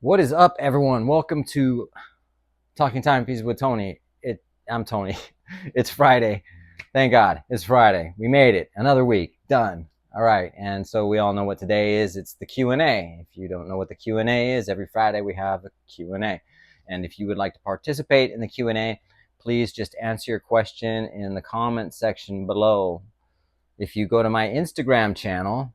What is up, everyone? Welcome to Talking Timepieces with Tony. I'm Tony. It's Friday. Thank God, it's Friday. We made it. Another week done. All right, and so we all know what today is. It's the Q&A. If you don't know what the Q&A is, every Friday we have a Q&A. And if you would like to participate in the Q&A, please just answer your question in the comment section below. If you go to my Instagram channel,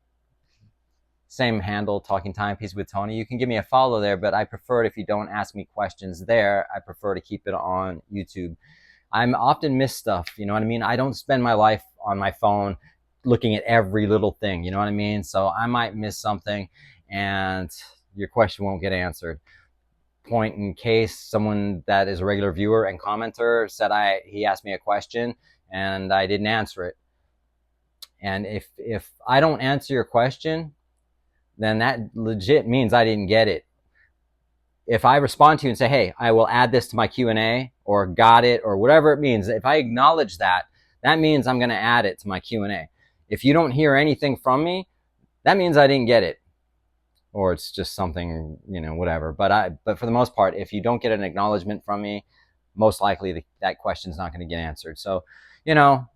same handle, Talking Timepiece with Tony. You can give me a follow there, but I prefer it if you don't ask me questions there. I prefer to keep it on YouTube. I'm often miss stuff, you know what I mean? I don't spend my life on my phone looking at every little thing, you know what I mean? So I might miss something and your question won't get answered. Point in case someone that is a regular viewer and commenter said he asked me a question and I didn't answer it. And if I don't answer your question, then that legit means I didn't get it. If I respond to you and say, hey, I will add this to my Q&A or got it or whatever it means, if I acknowledge that, that means I'm going to add it to my Q&A. If you don't hear anything from me, that means I didn't get it, or it's just something, you know, whatever. But for the most part, if you don't get an acknowledgement from me, most likely that question's not going to get answered. So, you know,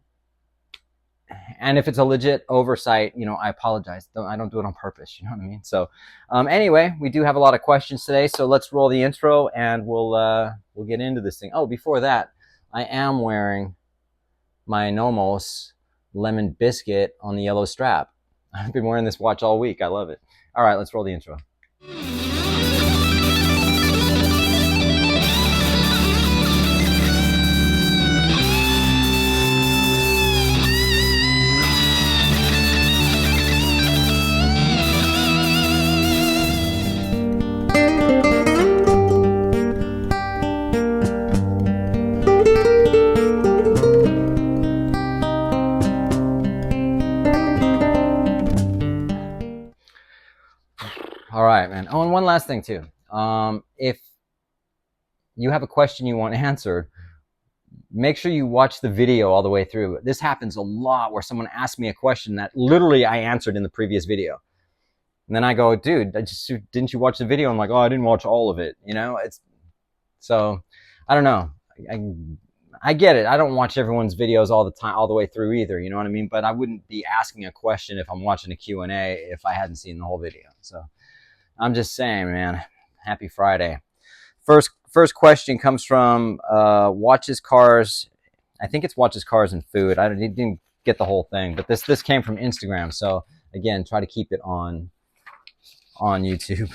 and if it's a legit oversight, you know, I apologize. I don't do it on purpose. You know what I mean? So, anyway, we do have a lot of questions today. So let's roll the intro and we'll get into this thing. Oh, before that, I am wearing my Nomos lemon biscuit on the yellow strap. I've been wearing this watch all week. I love it. All right, let's roll the intro. All right, man. Oh, and one last thing too. If you have a question you want answered, make sure you watch the video all the way through. This happens a lot where someone asks me a question that literally I answered in the previous video. And then I go, dude, didn't you watch the video? I'm like, oh, I didn't watch all of it. You know, it's so I don't know. I get it. I don't watch everyone's videos all the time, all the way through either. You know what I mean? But I wouldn't be asking a question if I'm watching a Q&A if I hadn't seen the whole video. So I'm just saying, man, happy Friday. First question comes from Watches, Cars. I think it's Watches, Cars, and Food. I didn't get the whole thing, but this came from Instagram. So again, try to keep it on YouTube.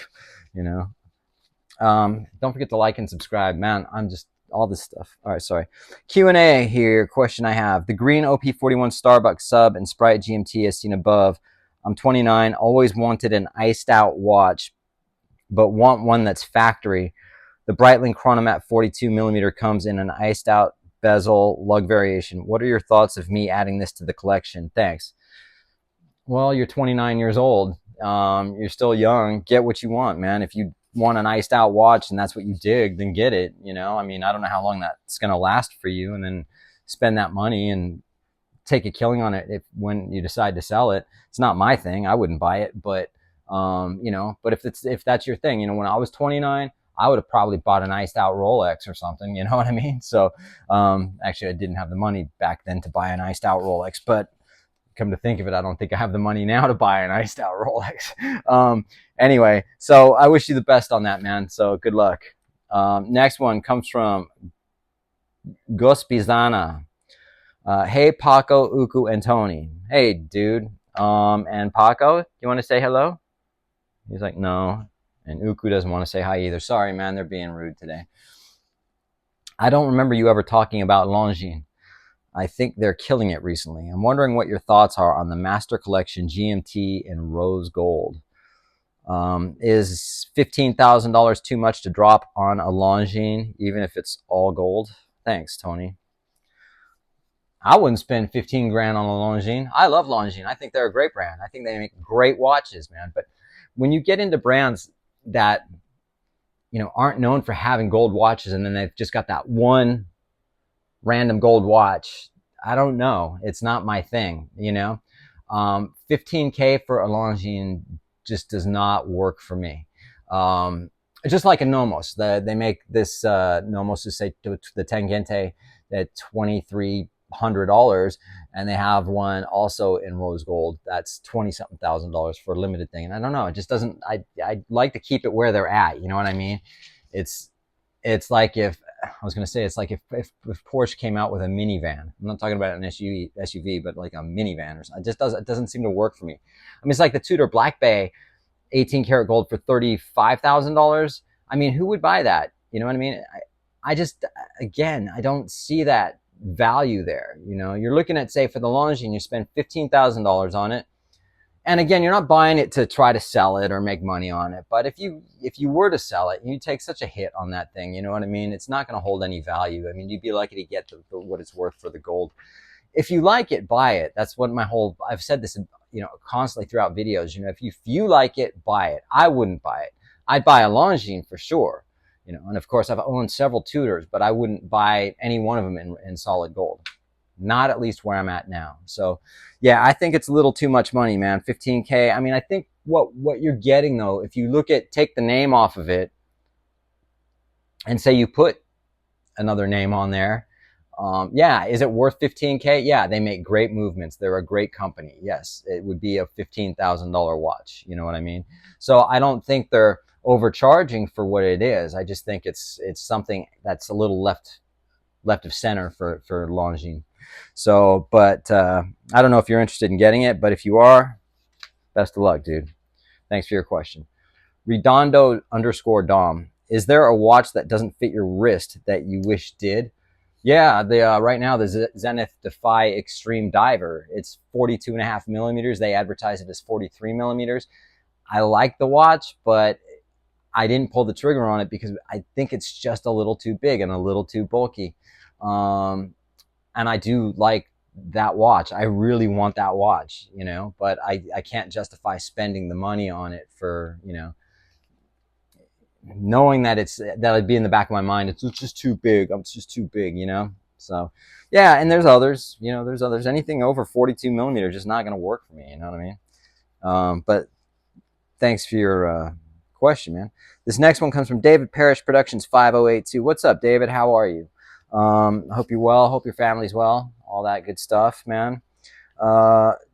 You know, don't forget to like and subscribe, man. I'm just all this stuff. All right, sorry. Q&A here. Question I have: the green OP41 Starbucks sub and Sprite GMT as seen above. I'm 29. Always wanted an iced out watch, but want one that's factory. The Breitling Chronomat 42 millimeter comes in an iced out bezel lug variation. What are your thoughts of me adding this to the collection? Thanks. Well, you're 29 years old. You're still young. Get what you want, man. If you want an iced out watch and that's what you dig, then get it. You know, I mean, I don't know how long that's going to last for you, and then spend that money and take a killing on it when you decide to sell it. It's not my thing. I wouldn't buy it, but you know, but if that's your thing, you know, when I was 29, I would have probably bought an iced out Rolex or something. You know what I mean? So actually, I didn't have the money back then to buy an iced out Rolex, but come to think of it, I don't think I have the money now to buy an iced out Rolex. Anyway, so I wish you the best on that, man. So good luck. Next one comes from Gospizana. Hey, Paco, Uku, and Tony. Hey, dude. And Paco, you want to say hello? He's like, no. And Uku doesn't want to say hi either. Sorry, man, they're being rude today. I don't remember you ever talking about Longines. I think they're killing it recently. I'm wondering what your thoughts are on the Master Collection GMT in rose gold. Is $15,000 too much to drop on a Longines, even if it's all gold? Thanks, Tony. I wouldn't spend 15 grand on a Longines. I love Longines. I think they're a great brand. I think they make great watches, man. But when you get into brands that, you know, aren't known for having gold watches, and then they've just got that one random gold watch, I don't know. It's not my thing, you know. 15K for a Longines just does not work for me. just like a Nomos. They make this Nomos to say to the Tangente at $2,300, and they have one also in rose gold that's 20 something $1,000 for a limited thing. And I don't know, it just doesn't. I like to keep it where they're at. You know what I mean? It's it's like if I was going to say, it's like if Porsche came out with a minivan. I'm not talking about an SUV, but like a minivan or something. It doesn't seem to work for me. I mean, it's like the Tudor Black Bay 18 karat gold for $35,000. I mean, who would buy that? You know what I mean? I just, again, I don't see that value there. You know, you're looking at, say, for the Longines, you spend $15,000 on it. And again, you're not buying it to try to sell it or make money on it. But if you were to sell it, you take such a hit on that thing. You know what I mean? It's not going to hold any value. I mean, you'd be lucky to get what it's worth for the gold. If you like it, buy it. That's what I've said this, you know, constantly throughout videos. You know, if you like it, buy it. I wouldn't buy it. I'd buy a Longines for sure. You know, and of course I've owned several Tudors, but I wouldn't buy any one of them in solid gold. Not at least where I'm at now. So yeah, I think it's a little too much money, man. 15K. I mean, I think what you're getting though, if you take the name off of it and say you put another name on there, yeah, is it worth 15K? Yeah, they make great movements. They're a great company. Yes, it would be a $15,000 watch. You know what I mean? So I don't think they're overcharging for what it is. I just think it's something that's a little left of center for Longines. So, but I don't know if you're interested in getting it, but if you are, best of luck, dude. Thanks for your question. Redondo_Dom. Is there a watch that doesn't fit your wrist that you wish did? Yeah, right now the Zenith Defy Extreme Diver. It's 42.5 millimeters. They advertise it as 43 millimeters. I like the watch, but I didn't pull the trigger on it because I think it's just a little too big and a little too bulky. And I do like that watch. I really want that watch, you know, but I can't justify spending the money on it for, you know, knowing that it'd be in the back of my mind. It's just too big. It's just too big, you know? So yeah. And there's others, you know, anything over 42 millimeters just not going to work for me. You know what I mean? But thanks for your, question, man. This next one comes from David Parrish Productions 5082. What's up, David? How are you? Hope you're well. Hope your family's well. All that good stuff, man.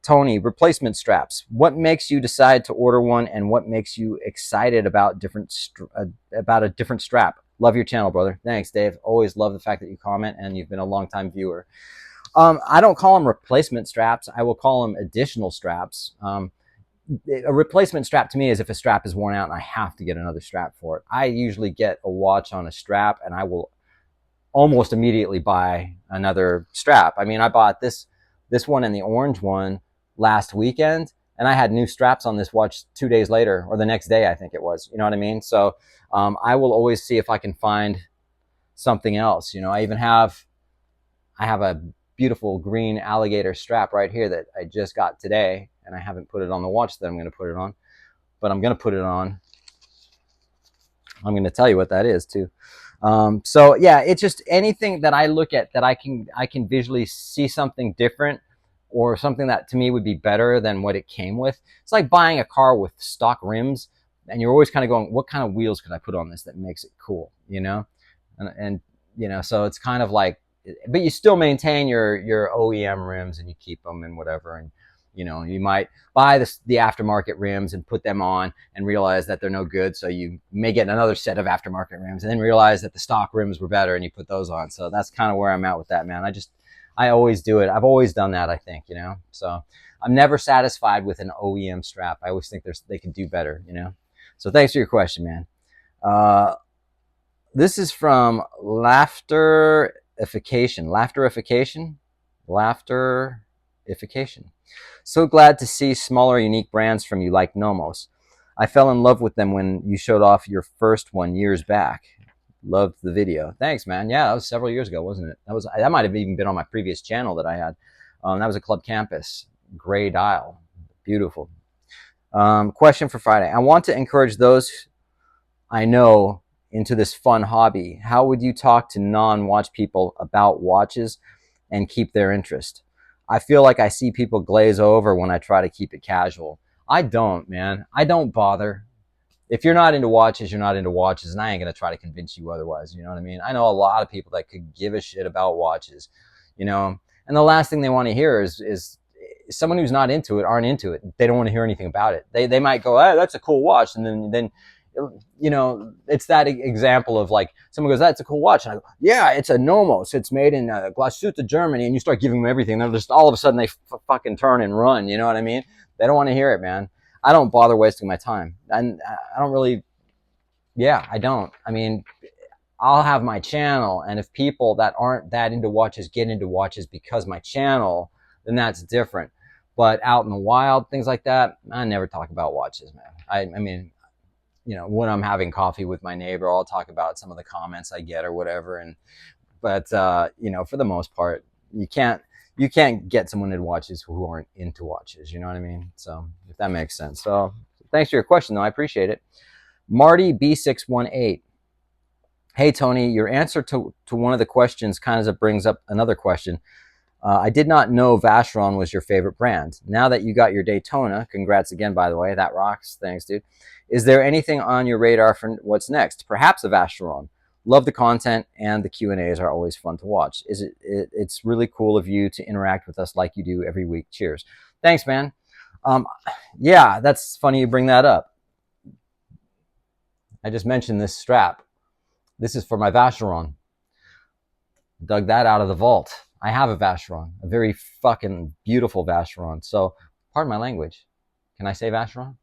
Tony, replacement straps. What makes you decide to order one, and what makes you excited about about a different strap? Love your channel, brother. Thanks, Dave. Always love the fact that you comment, and you've been a long-time viewer. I don't call them replacement straps. I will call them additional straps. A replacement strap to me is if a strap is worn out and I have to get another strap for it. I usually get a watch on a strap, and I will almost immediately buy another strap. I mean, I bought this one and the orange one last weekend, and I had new straps on this watch 2 days later, or the next day, I think it was. You know what I mean? So I will always see if I can find something else. You know, I have a beautiful green alligator strap right here that I just got today, and I haven't put it on the watch that I'm going to put it on, but I'm going to put it on. I'm going to tell you what that is too. So yeah, it's just anything that I look at that I can visually see something different, or something that to me would be better than what it came with. It's like buying a car with stock rims, and you're always kind of going, what kind of wheels could I put on this that makes it cool, you know? And you know, so it's kind of like, but you still maintain your OEM rims, and you keep them and whatever. And you know, you might buy the aftermarket rims and put them on and realize that they're no good. So you may get another set of aftermarket rims and then realize that the stock rims were better, and you put those on. So that's kind of where I'm at with that, man. I always do it. I've always done that, I think, you know. So I'm never satisfied with an OEM strap. I always think they can do better, you know. So thanks for your question, man. This is from Laughterification. So glad to see smaller, unique brands from you like Nomos. I fell in love with them when you showed off your first one years back. Loved the video. Thanks, man. Yeah, that was several years ago, wasn't it? That might have even been on my previous channel that I had. That was a Club Campus. Gray dial. Beautiful. Question for Friday. I want to encourage those I know into this fun hobby. How would you talk to non-watch people about watches and keep their interest? I feel like I see people glaze over when I try to keep it casual. I don't, man. I don't bother. if you're not into watches, you're not into watches, and I ain't gonna try to convince you otherwise. You know what I mean? I know a lot of people that could give a shit about watches, you know, and the last thing they want to hear is someone who's not into it, aren't into it. They don't want to hear anything about it. They might go, "Hey, that's a cool watch," and then you know, it's that example of like someone goes, "That's a cool watch," and I go, "Yeah, it's a Nomos. It's made in Glashütte, Germany," and you start giving them everything. They're just all of a sudden they fucking turn and run. You know what I mean? They don't want to hear it, man. I don't bother wasting my time, and I don't really. Yeah, I don't. I mean, I'll have my channel, and if people that aren't that into watches get into watches because my channel, then that's different. But out in the wild, things like that, I never talk about watches, man. I mean, you know, when I'm having coffee with my neighbor, I'll talk about some of the comments I get or whatever. But you know, for the most part, you can't get someone into watches who aren't into watches. You know what I mean? So if that makes sense. So thanks for your question, though. I appreciate it. Marty B618. Hey, Tony, your answer to one of the questions kind of brings up another question. I did not know Vacheron was your favorite brand. Now that you got your Daytona, congrats again, by the way, that rocks. Thanks, dude. Is there anything on your radar for what's next? Perhaps a Vacheron. Love the content, and the Q&As are always fun to watch. It's really cool of you to interact with us like you do every week. Cheers. Thanks, man. Yeah, that's funny you bring that up. I just mentioned this strap. This is for my Vacheron. Dug that out of the vault. I have a Vacheron, a very fucking beautiful Vacheron. So, pardon my language. Can I say Vacheron?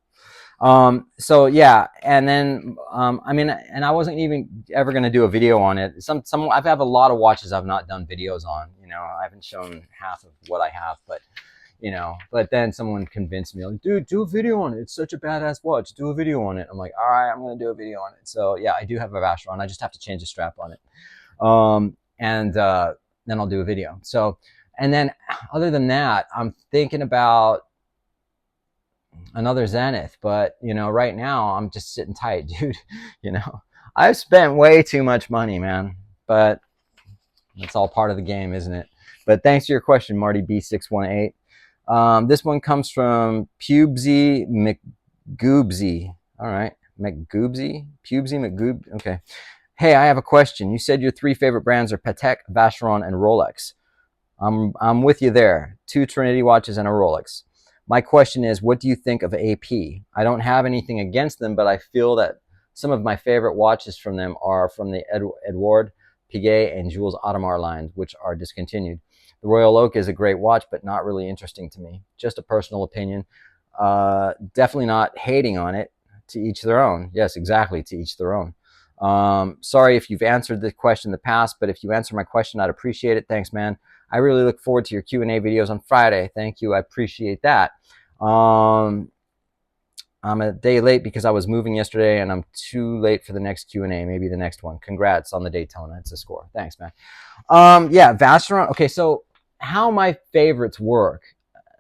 So yeah, and then I mean, and I wasn't even ever gonna do a video on it. I've had a lot of watches I've not done videos on. You know, I haven't shown half of what I have, but you know, but then someone convinced me, like, dude, do a video on it. It's such a badass watch. Do a video on it. I'm like, all right, I'm gonna do a video on it. So yeah, I do have a Vacheron. I just have to change the strap on it. And then I'll do a video. So, and then other than that, I'm thinking about another Zenith, but you know, right now I'm just sitting tight, dude. You know, I've spent way too much money, man, but it's all part of the game, isn't it? But thanks for your question, Marty B618. This one comes from Pubesy McGoobsy. All right, Pubesy McGoob. Okay. Hey, I have a question. You said your 3 favorite brands are Patek, Vacheron, and Rolex. I'm with you there. 2 Trinity watches and a Rolex. My question is, what do you think of AP? I don't have anything against them, but I feel that some of my favorite watches from them are from the Edouard, Piguet, and Jules Audemars lines, which are discontinued. The Royal Oak is a great watch, but not really interesting to me. Just a personal opinion. Definitely not hating on it. To each their own. Yes, exactly, to each their own. Sorry if you've answered the question in the past, but if you answer my question, I'd appreciate it. Thanks, man. I really look forward to your Q&A videos on Friday. Thank you. I appreciate that. I'm a day late because I was moving yesterday, and I'm too late for the next Q&A. Maybe the next one. Congrats on the Daytona. It's a score. Thanks, man. Yeah, Vacheron. Okay, so how my favorites work.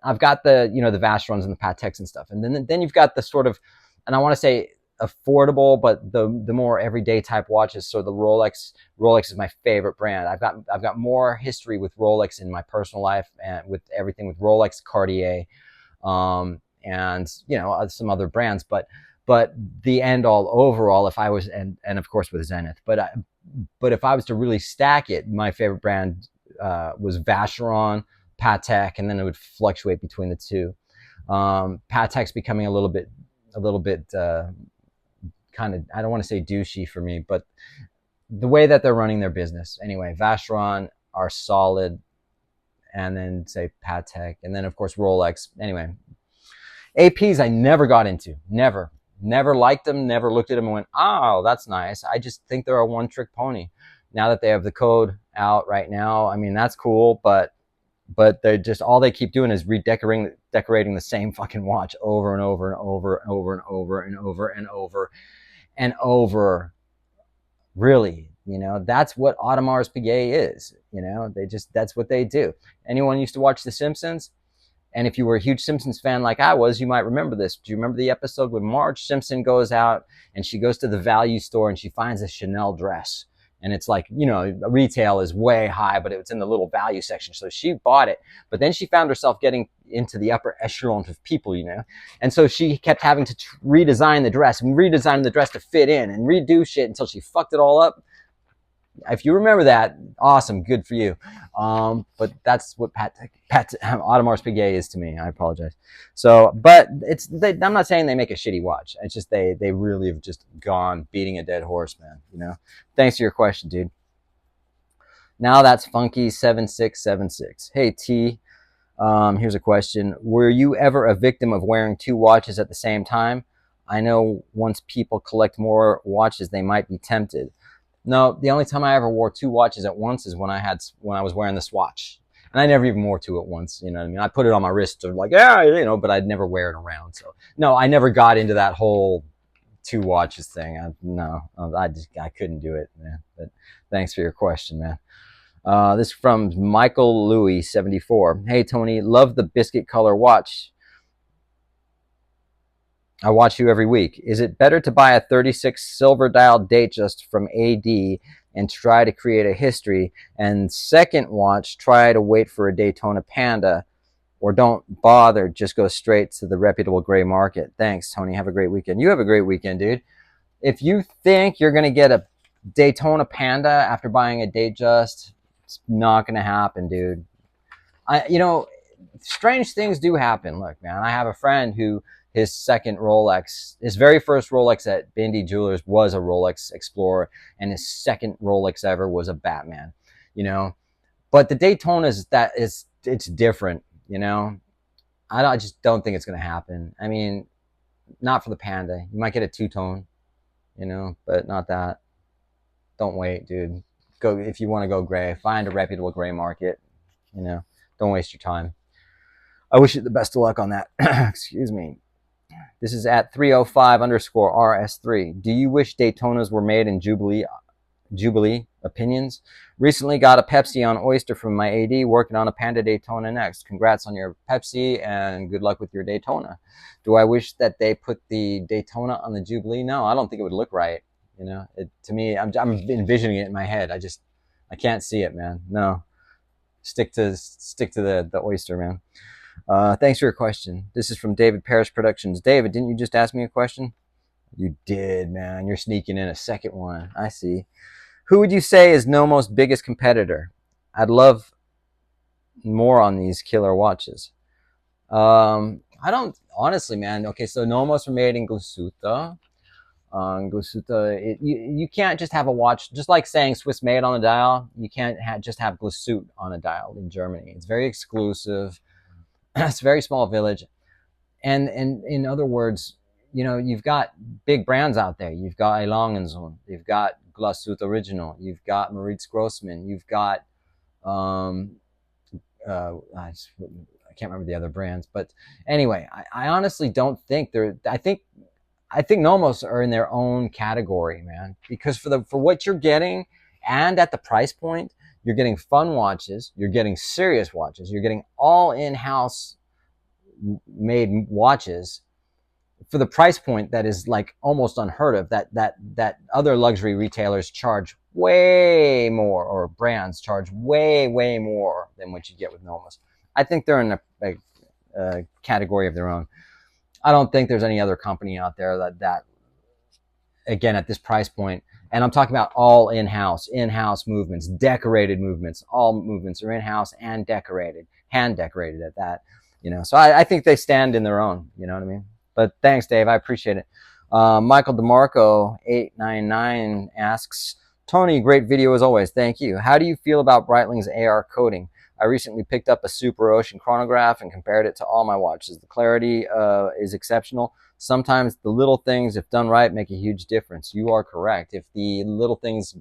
I've got the, you know, the Vacherons and the Pateks and stuff. And then you've got the sort of, and I want to say affordable, but the more everyday type watches. So the Rolex is my favorite brand. I've got more history with Rolex in my personal life, and with everything with Rolex, Cartier, and you know, some other brands, but the end all overall, if I was, and of course with Zenith, but if I was to really stack it, my favorite brand was Vacheron, Patek, and then it would fluctuate between the two. Patek's becoming a little bit kind of, I don't want to say douchey for me, but the way that they're running their business. Anyway, Vacheron are solid, and then say Patek, and then of course Rolex. Anyway, APs I never got into. Never liked them, never looked at them and went, oh, that's nice. I just think they're a one-trick pony. Now that they have the code out right now, I mean, that's cool, but they're just, all they keep doing is decorating the same fucking watch over and over and over and over and over and over and over and over. Really, you know, that's what Audemars Piguet is. You know, that's what they do. Anyone used to watch The Simpsons? And if you were a huge Simpsons fan like I was, you might remember this. Do you remember the episode when Marge Simpson goes out and she goes to the value store and she finds a Chanel dress? And it's like, you know, retail is way high, but it's in the little value section. So she bought it, but then she found herself getting into the upper echelon of people, you know? And so she kept having to redesign the dress and redesign the dress to fit in and redo shit until she fucked it all up. If you remember that, awesome, good for you. But that's what Audemars Piguet is to me. I apologize. So, but I'm not saying they make a shitty watch. It's just they really have just gone beating a dead horse, man. You know. Thanks for your question, dude. Now that's funky 7676. Hey T, here's a question. Were you ever a victim of wearing two watches at the same time? I know once people collect more watches, they might be tempted. No, the only time I ever wore two watches at once is when I was wearing the Swatch. And I never even wore two at once, you know what I mean? I put it on my wrist, like, yeah, you know, but I'd never wear it around. So, no, I never got into that whole two watches thing. I couldn't do it, man. But thanks for your question, man. This is from Michael Louis, 74. Hey, Tony, love the biscuit color watch. I watch you every week. Is it better to buy a 36 silver dial Datejust from AD and try to create a history, and second watch, try to wait for a Daytona Panda, or don't bother, just go straight to the reputable gray market? Thanks, Tony. Have a great weekend. You have a great weekend, dude. If you think you're going to get a Daytona Panda after buying a Datejust, it's not going to happen, dude. You know, strange things do happen. Look, man, I have a friend who his second Rolex, his very first Rolex at Bindi Jewelers was a Rolex Explorer, and his second Rolex ever was a Batman, you know. But the Daytona's it's different, you know. I just don't think it's going to happen. I mean, not for the Panda. You might get a two-tone, you know, but not that. Don't wait, dude. Go if you want to go gray. Find a reputable gray market, you know. Don't waste your time. I wish you the best of luck on that. Excuse me. This is at 305_RS3. Do you wish Daytonas were made in Jubilee? Opinions? Recently got a Pepsi on Oyster from my AD, working on a Panda Daytona next. Congrats on your Pepsi and good luck with your Daytona. Do I wish that they put the Daytona on the Jubilee? No, I don't think it would look right. You know, to me, I'm envisioning it in my head. I can't see it, man. No, stick to the Oyster, man. Thanks for your question. This is from David Parrish Productions. David, didn't you just ask me a question? You did, man. You're sneaking in a second one. I see. Who would you say is Nomos' biggest competitor? I'd love more on these killer watches. I don't, honestly, man. Okay, so Nomos were made in Glasuta. You can't just have a watch, just like saying Swiss made on the dial. You can't just have Glasuit on a dial in Germany. It's very exclusive. It's a very small village. And in other words, you know, you've got big brands out there. You've got Longines, you've got Glasuit Original, you've got Moritz Grossman, you've got I can't remember the other brands, but anyway, I honestly don't think they're. I think Nomos are in their own category, man, because for what you're getting and at the price point, you're getting fun watches, you're getting serious watches, you're getting all in-house made watches for the price point that is like almost unheard of, that other luxury retailers charge way more, or brands charge way more than what you get with Nomos. I think they're in a category of their own. I don't think there's any other company out there that again at this price point, and I'm talking about all in-house movements, decorated movements. All movements are in-house and decorated, hand decorated at that. You know, so I think they stand in their own. You know what I mean? But thanks, Dave. I appreciate it. Michael DeMarco 899 asks, Tony, great video as always. Thank you. How do you feel about Breitling's AR coating? I recently picked up a Super Ocean chronograph and compared it to all my watches. The clarity is exceptional. Sometimes the little things, if done right, make a huge difference. You are correct. If the little things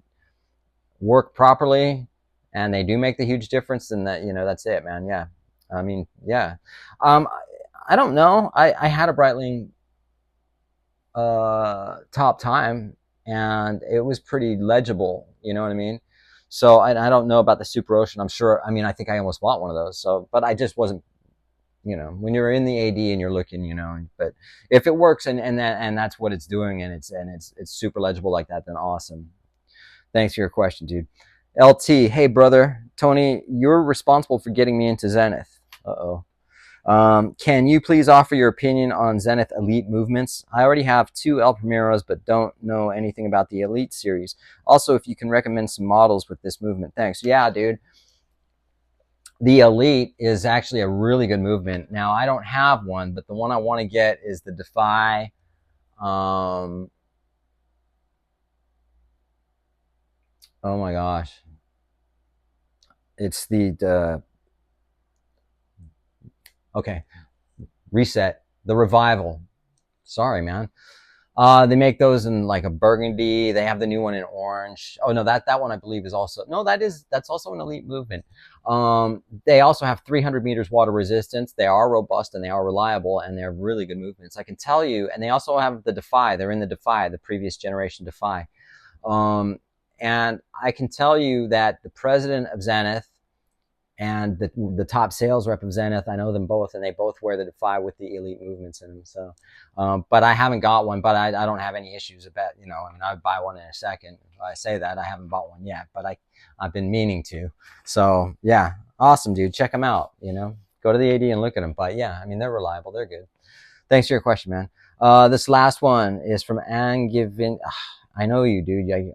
work properly and they do make the huge difference, then that's it, man. Yeah. I mean, yeah. I don't know. I had a Breitling top time, and it was pretty legible. You know what I mean? So I don't know about the Super Ocean. I'm sure. I mean, I think I almost bought one of those. So, but I just wasn't. You know, when you're in the AD and you're looking, you know. But if it works and that's what it's doing, and it's super legible like that, then awesome. Thanks for your question, dude. LT, hey brother, Tony, you're responsible for getting me into Zenith. Uh-oh. Can you please offer your opinion on Zenith Elite movements? I already have 2 El Primeros, but don't know anything about the Elite series. Also, if you can recommend some models with this movement, thanks. Yeah, dude. The Elite is actually a really good movement. Now, I don't have one, but the one I want to get is the Defy. Oh my gosh. It's the okay, Reset, the Revival. Sorry, man. They make those in like a burgundy. They have the new one in orange. Oh no, that one I believe is also no. That's also an Elite movement. They also have 300 meters water resistance. They are robust and they are reliable and they're really good movements. I can tell you. And they also have the Defy. They're in the Defy, the previous generation Defy. And I can tell you that the president of Zenith and the top sales rep of Zenith, I know them both, and they both wear the Defy with the Elite movements in them. So, but I haven't got one, but I don't have any issues about, I mean, I would buy one in a second. If I say that, I haven't bought one yet, but I've been meaning to. So yeah, awesome, dude. Check them out, go to the AD and look at them. But yeah, I mean, they're reliable. They're good. Thanks for your question, man. This last one is from Angivin. I know you, dude. Yeah,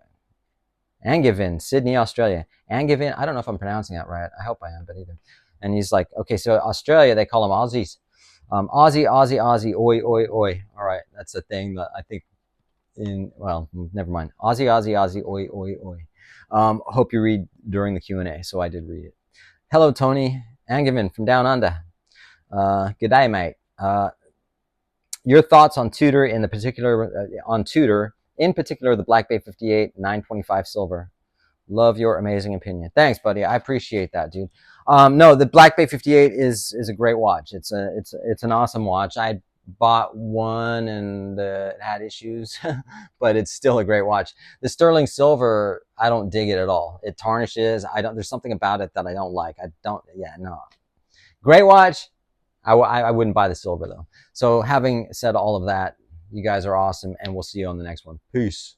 Angivin, Sydney, Australia. Angivin, I don't know if I'm pronouncing that right. I hope I am, but either. And he's like, okay, so Australia, they call them Aussies. Aussie, oi, oi, oi. All right, that's a thing that I think well, never mind. Aussie, oi, oi, oi. Hope you read during the Q&A, so I did read it. Hello, Tony. Angivin from Down Under. Good day, mate. Your thoughts on Tudor in particular, the Black Bay 58 925 silver. Love your amazing opinion. Thanks, buddy. I appreciate that, dude. No, the Black Bay 58 is a great watch. It's an awesome watch. I bought one and it had issues, but it's still a great watch. The sterling silver, I don't dig it at all. It tarnishes. There's something about it that I don't like. No. Great watch. I wouldn't buy the silver though. So having said all of that, you guys are awesome, and we'll see you on the next one. Peace.